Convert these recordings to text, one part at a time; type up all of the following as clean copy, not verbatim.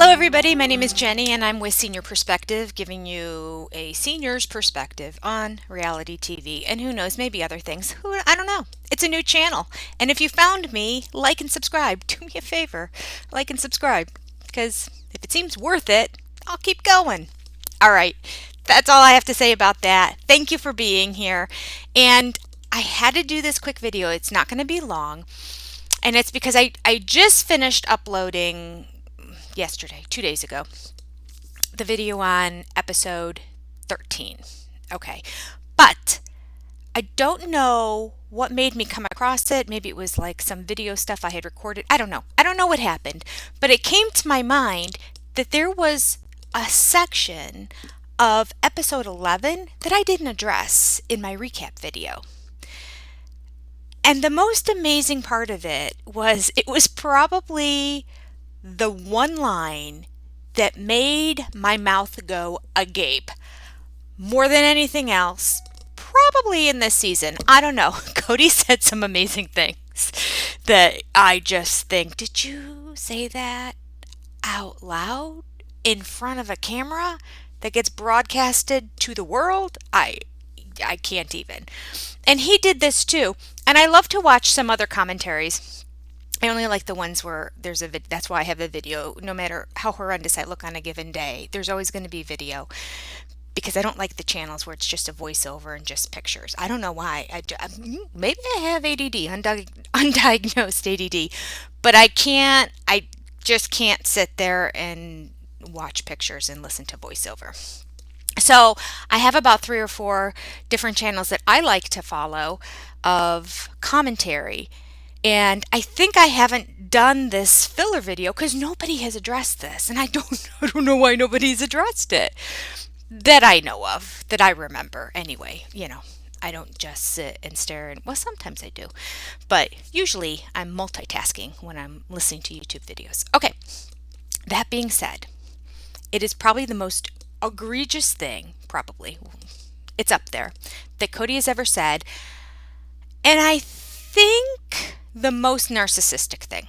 Hello, everybody. My name is Jenny, and I'm with Senior Perspective, giving you a senior's perspective on reality TV. And who knows, maybe other things. I don't know. It's a new channel. And if you found me, like and subscribe. Do me a favor, like and subscribe. Because if it seems worth it, I'll keep going. All right. That's all I have to say about that. Thank you for being here. And I had to do this quick video. It's not going to be long. And it's because I just finished uploading yesterday, 2 days ago, the video on episode 13. Okay. But I don't know what made me come across it. Maybe it was like some video stuff I had recorded. I don't know. I don't know what happened. But it came to my mind that there was a section of episode 11 that I didn't address in my recap video. And the most amazing part of it was probably the one line that made my mouth go agape more than anything else, probably in this season. I don't know. Kody said some amazing things that I just think, did you say that out loud in front of a camera that gets broadcasted to the world? I can't even. And he did this too. And I love to watch some other commentaries. I only like the ones where there's that's why I have a video. No matter how horrendous I look on a given day, there's always going to be video because I don't like the channels where it's just a voiceover and just pictures. I don't know why. Maybe I have ADD, undiagnosed ADD, but I just can't sit there and watch pictures and listen to voiceover. So I have about 3 or 4 different channels that I like to follow of commentary. And I think I haven't done this filler video because nobody has addressed this. And I don't know why nobody's addressed it that I know of, that I remember anyway. I don't just sit and stare and, well, sometimes I do. But usually I'm multitasking when I'm listening to YouTube videos. Okay, that being said, it is probably the most egregious thing, probably, it's up there, that Kody has ever said. And I think the most narcissistic thing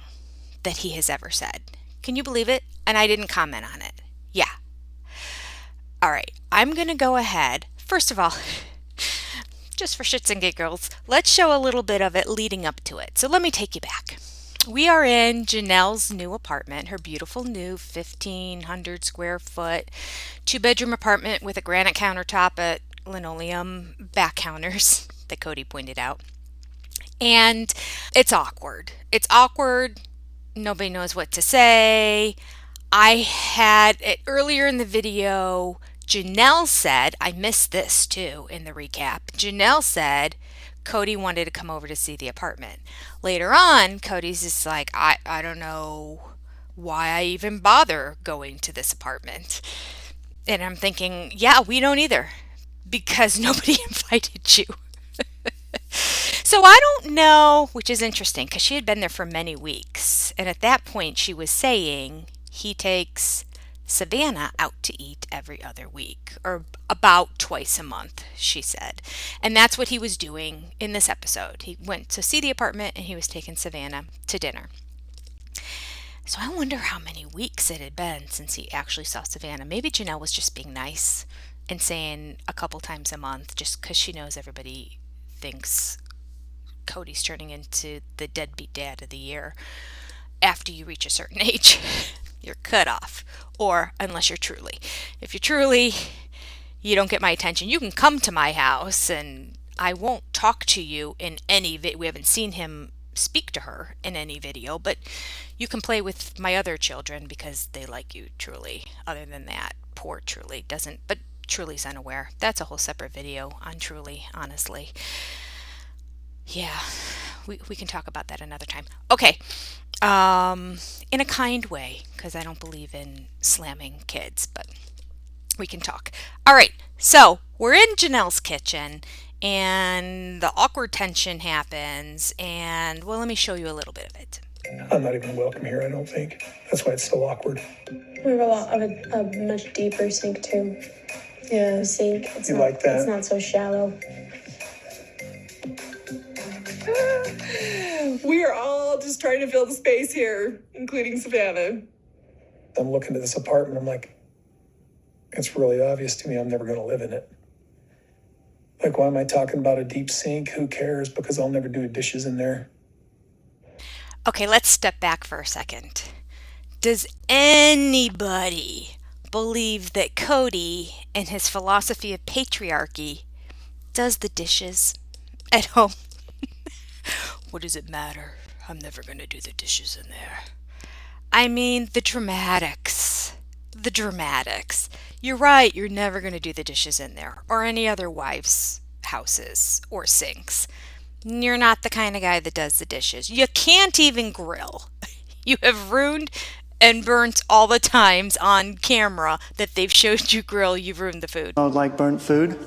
that he has ever said. Can you believe it? And I didn't comment on it. Yeah. All right. I'm going to go ahead. First of all, just for shits and giggles, let's show a little bit of it leading up to it. So let me take you back. We are in Janelle's new apartment, her beautiful new 1,500 square foot, 2-bedroom apartment with a granite countertop at linoleum back counters that Kody pointed out. And it's awkward. It's awkward. Nobody knows what to say. I had it earlier in the video. Janelle said, I missed this too in the recap. Janelle said Kody wanted to come over to see the apartment. Later on, Kody's just like, I don't know why I even bother going to this apartment. And I'm thinking, yeah, we don't either because nobody invited you. So I don't know, which is interesting because she had been there for many weeks. And at that point, she was saying he takes Savannah out to eat every other week or about twice a month, she said. And that's what he was doing in this episode. He went to see the apartment and he was taking Savannah to dinner. So I wonder how many weeks it had been since he actually saw Savannah. Maybe Janelle was just being nice and saying a couple times a month just because she knows everybody thinks Kody's turning into the deadbeat dad of the year. After you reach a certain age, you're cut off. Or unless you're truly. If you're truly, you don't get my attention. You can come to my house and I won't talk to you in any video. We haven't seen him speak to her in any video, but you can play with my other children because they like you, Truly. Other than that, poor Truly doesn't, but Truly's unaware. That's a whole separate video on Truly, honestly. Yeah, we can talk about that another time. Okay, in a kind way, because I don't believe in slamming kids, but we can talk. All right, so we're in Janelle's kitchen, and the awkward tension happens, and, well, let me show you a little bit of it. I'm not even welcome here, I don't think. That's why it's so awkward. We have a much deeper sink, too. Yeah. The sink. You like that? It's not so shallow. We are all just trying to fill the space here, including Savannah. I'm looking at this apartment. I'm like, it's really obvious to me I'm never going to live in it. Like, why am I talking about a deep sink? Who cares? Because I'll never do dishes in there. Okay, let's step back for a second. Does anybody believe that Kody and his philosophy of patriarchy does the dishes at home? What does it matter? I'm never going to do the dishes in there. I mean, the dramatics. The dramatics. You're right, you're never going to do the dishes in there or any other wives' houses or sinks. You're not the kind of guy that does the dishes. You can't even grill. You have ruined and burnt all the times on camera that they've showed you grill, you've ruined the food. I would like burnt food.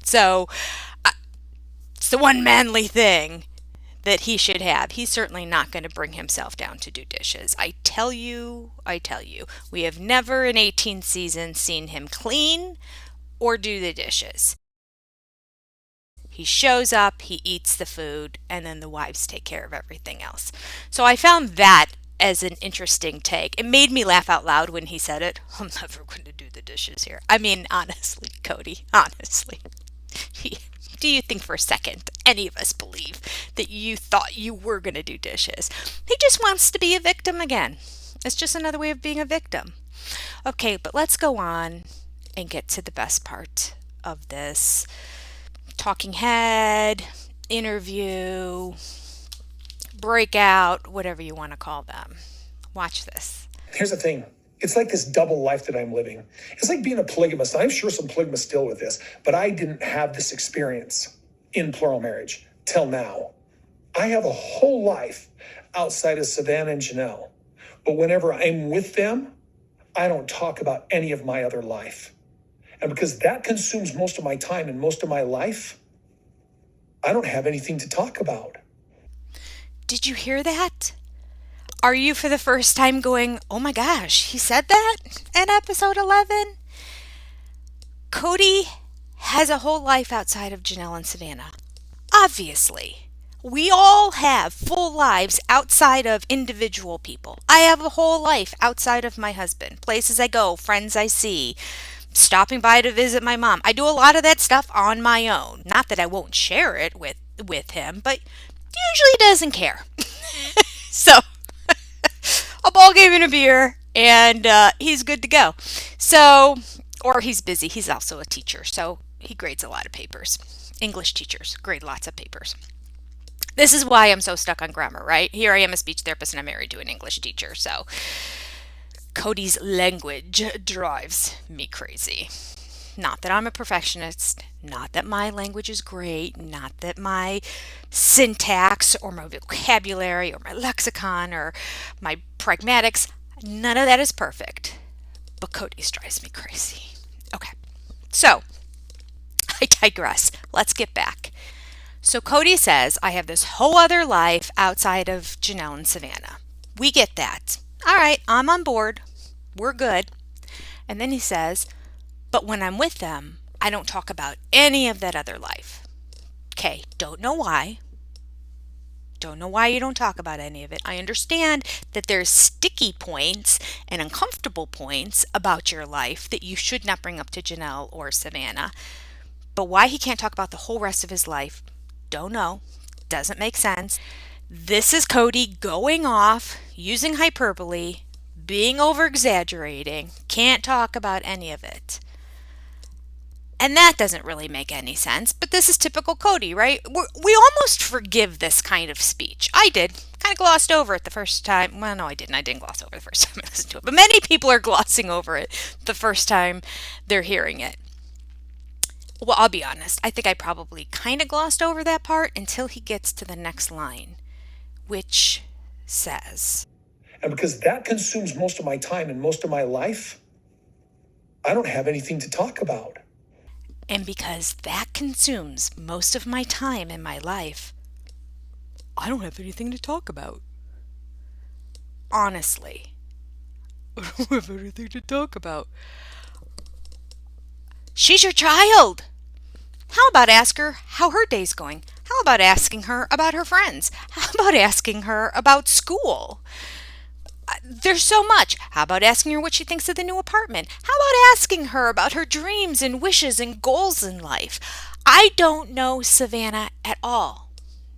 So, it's the one manly thing that he should have. He's certainly not going to bring himself down to do dishes. I tell you, we have never in 18 seasons seen him clean or do the dishes. He shows up, he eats the food, and then the wives take care of everything else. So I found that as an interesting take. It made me laugh out loud when he said it. I'm never going to do the dishes here. I mean, honestly, Kody, honestly. Do you think for a second any of us believe that you thought you were going to do dishes? He just wants to be a victim again. It's just another way of being a victim. Okay, but let's go on and get to the best part of this talking head, interview, breakout, whatever you want to call them. Watch this. Here's the thing. It's like this double life that I'm living. It's like being a polygamist. I'm sure some polygamists deal with this, but I didn't have this experience in plural marriage till now. I have a whole life outside of Savannah and Janelle, but whenever I'm with them, I don't talk about any of my other life. And because that consumes most of my time and most of my life, I don't have anything to talk about. Did you hear that? Are you for the first time going, oh my gosh, he said that in episode 11? Kody has a whole life outside of Janelle and Savannah. Obviously. We all have full lives outside of individual people. I have a whole life outside of my husband. Places I go, friends I see, stopping by to visit my mom. I do a lot of that stuff on my own. Not that I won't share it with him, but usually doesn't care. So, a ball game and a beer, and he's good to go. So, or he's busy. He's also a teacher, so he grades a lot of papers. English teachers grade lots of papers. This is why I'm so stuck on grammar, right? Here I am, a speech therapist, and I'm married to an English teacher, so Kody's language drives me crazy. Not that I'm a perfectionist, not that my language is great, not that my syntax or my vocabulary or my lexicon or my pragmatics, none of that is perfect. But Kody's drives me crazy. Okay, so I digress. Let's get back. So Kody says, I have this whole other life outside of Janelle and Savannah. We get that. All right, I'm on board. We're good. And then he says, but when I'm with them, I don't talk about any of that other life. Okay, don't know why. Don't know why you don't talk about any of it. I understand that there's sticky points and uncomfortable points about your life that you should not bring up to Janelle or Savannah. But why he can't talk about the whole rest of his life, don't know. Doesn't make sense. This is Kody going off, using hyperbole, being over-exaggerating, can't talk about any of it. And that doesn't really make any sense, but this is typical Kody, right? We almost forgive this kind of speech. I did. Kind of glossed over it the first time. Well, no, I didn't. I didn't gloss over the first time I listened to it. But many people are glossing over it the first time they're hearing it. Well, I'll be honest. I think I probably kind of glossed over that part until he gets to the next line, which says, And because that consumes most of my time and most of my life, I don't have anything to talk about. and because that consumes most of my time in my life, I don't have anything to talk about. Honestly, I don't have anything to talk about. She's your child. How about ask her how her day's going? How about asking her about her friends? How about asking her about school? There's so much. How about asking her what she thinks of the new apartment? How about asking her about her dreams and wishes and goals in life? I don't know Savannah at all.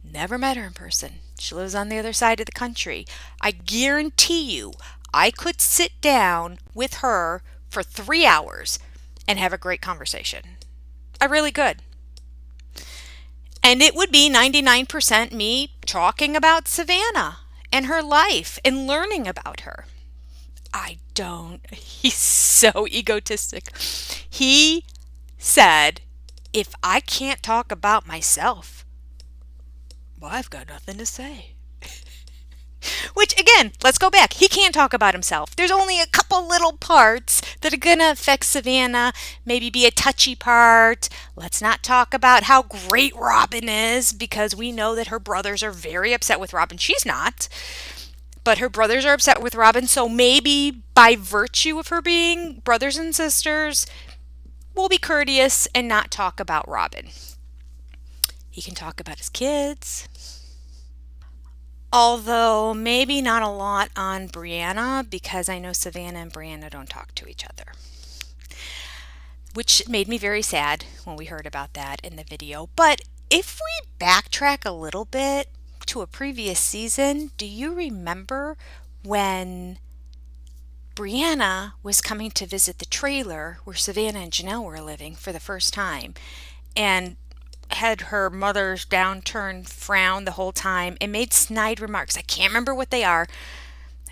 Never met her in person. She lives on the other side of the country. I guarantee you, I could sit down with her for 3 hours and have a great conversation. I really could. And it would be 99% me talking about Savannah and her life and learning about her. I don't. He's so egotistic. He said, if I can't talk about myself, well, I've got nothing to say. Which, again, let's go back. He can't talk about himself. There's only a couple little parts that are going to affect Savannah, maybe be a touchy part. Let's not talk about how great Robin is because we know that her brothers are very upset with Robin. She's not, but her brothers are upset with Robin. So maybe by virtue of her being brothers and sisters, we'll be courteous and not talk about Robin. He can talk about his kids. Although maybe not a lot on Brianna because I know Savannah and Brianna don't talk to each other. Which made me very sad when we heard about that in the video. But if we backtrack a little bit to a previous season, do you remember when Brianna was coming to visit the trailer where Savannah and Janelle were living for the first time and had her mother's downturned frown the whole time and made snide remarks? I can't remember what they are.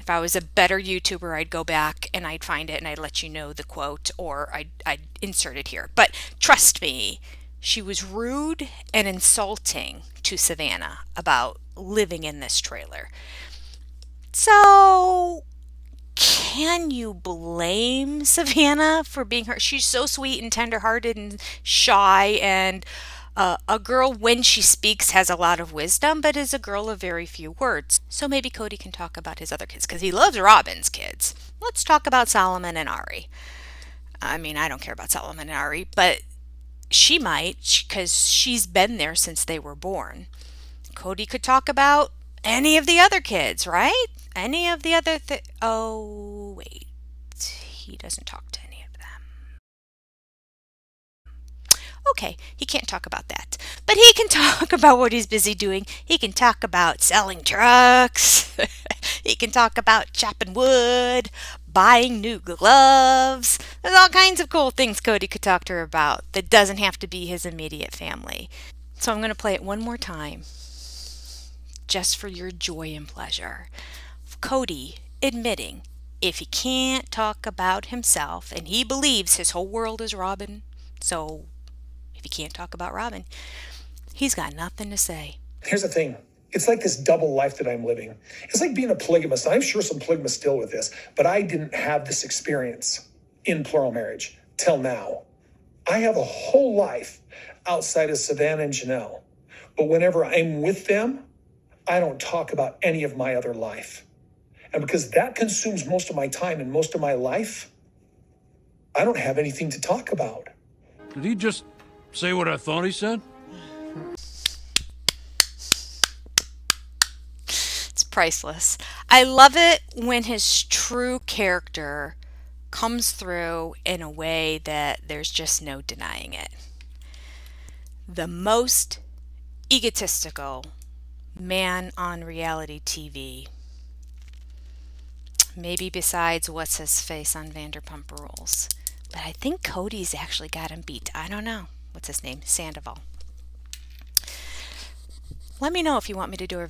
If I was a better YouTuber, I'd go back and I'd find it and I'd let you know the quote or I'd insert it here. But trust me, she was rude and insulting to Savannah about living in this trailer. So can you blame Savannah for being hurt? She's so sweet and tenderhearted and shy, and a girl, when she speaks, has a lot of wisdom, but is a girl of very few words. So maybe Kody can talk about his other kids because he loves Robin's kids. Let's talk about Solomon and Ari. I mean, I don't care about Solomon and Ari, but she might because she's been there since they were born. Kody could talk about any of the other kids, right? Any of the other oh, wait. He doesn't talk to any of them. Okay, he can't talk about that. But he can talk about what he's busy doing. He can talk about selling trucks. He can talk about chopping wood, buying new gloves. There's all kinds of cool things Kody could talk to her about that doesn't have to be his immediate family. So I'm going to play it one more time just for your joy and pleasure. Kody admitting if he can't talk about himself and he believes his whole world is Robin, so if he can't talk about Robin, he's got nothing to say. Here's the thing. It's like this double life that I'm living. It's like being a polygamist. I'm sure some polygamists deal with this, but I didn't have this experience in plural marriage till now. I have a whole life outside of Savannah and Janelle, but whenever I'm with them, I don't talk about any of my other life. And because that consumes most of my time and most of my life, I don't have anything to talk about. Did he just say what I thought he said? It's priceless. I love it when his true character comes through in a way that there's just no denying it. The most egotistical man on reality TV, maybe besides what's his face on Vanderpump Rules. But I think Kody's actually got him beat. I don't know. What's his name? Sandoval. Let me know if you want me to do a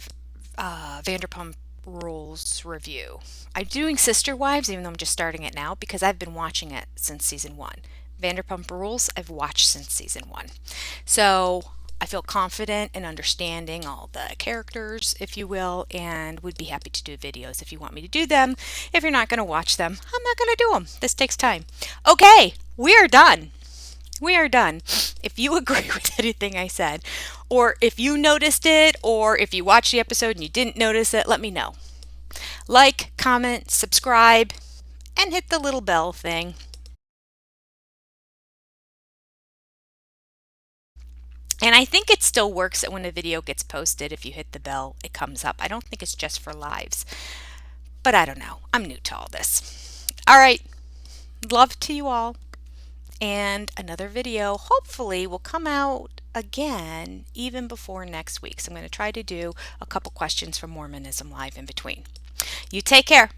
Vanderpump Rules review. I'm doing Sister Wives, even though I'm just starting it now, because I've been watching it since season 1. Vanderpump Rules, I've watched since season 1. So I feel confident in understanding all the characters, if you will, and would be happy to do videos if you want me to do them. If you're not going to watch them, I'm not going to do them. This takes time. Okay, we are done. We are done. If you agree with anything I said, or if you noticed it, or if you watched the episode and you didn't notice it, let me know. Like, comment, subscribe, and hit the little bell thing. And I think it still works that when a video gets posted, if you hit the bell, it comes up. I don't think it's just for lives. But I don't know. I'm new to all this. All right. Love to you all. And another video hopefully will come out again even before next week. So I'm going to try to do a couple questions from Mormonism Live in between. You take care.